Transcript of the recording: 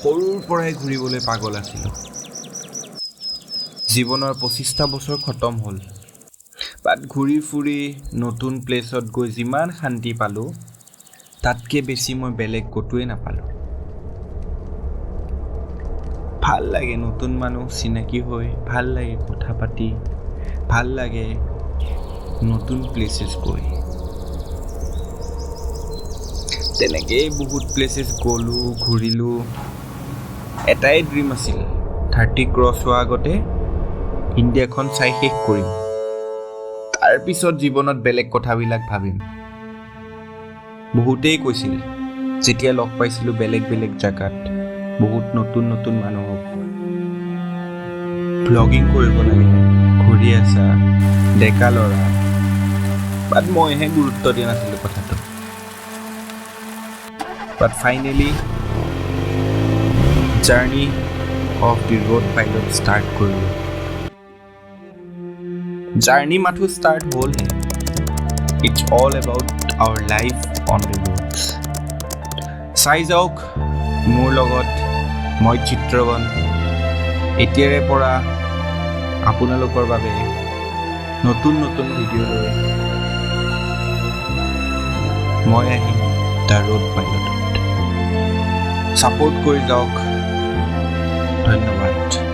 সৰুৰ পৰাই ঘূৰিবলৈ পাগল আছিলোঁ। জীৱনৰ 25টা বছৰ খতম হ'ল, বাট ঘূৰি ফুৰি নতুন প্লেচত গৈ যিমান শান্তি পালোঁ, তাতকৈ বেছি মই বেলেগ ক'তোৱে নাপালোঁ। ভাল লাগে নতুন মানুহ চিনাকি হৈ, ভাল লাগে কথা পাতি, ভাল লাগে নতুন প্লেচেছ গৈ। তেনেকেই বহুত প্লেচেছ গ'লোঁ, ঘূৰিলোঁ। এটাই ড্ৰিম আছিল, 30 ক্ৰছ হোৱাৰ আগতে ইণ্ডিয়াখন চাই শেষ কৰিম। তাৰপিছত জীৱনত বেলেগ কথাবিলাক ভাবিম। বহুতেই কৈছিল, যেতিয়া লগ পাইছিলোঁ বেলেগ বেলেগ জেগাত, বহুত নতুন নতুন মানুহক, ভ্লগিং কৰিব লাগে, ঘূৰি আছা, ডেকা ল'ৰা। বাট মইহে গুৰুত্ব দিয়া নাছিলোঁ কথাটো। But finally journey of the road pilot start কৰিলোঁ। জাৰ্নি মাথো ষ্টাৰ্ট হ'লহে। It's all about our life on the roads. চাই যাওক মোৰ লগত, মই চিত্ৰবন। এতিয়াৰে পৰা আপোনালোকৰ বাবে নতুন নতুন ভিডিঅ' লৈ মই আহিম দ্য ৰোড পাইলটত। ছাপোৰ্ট কৰি যাওক। ধন্যবাদ।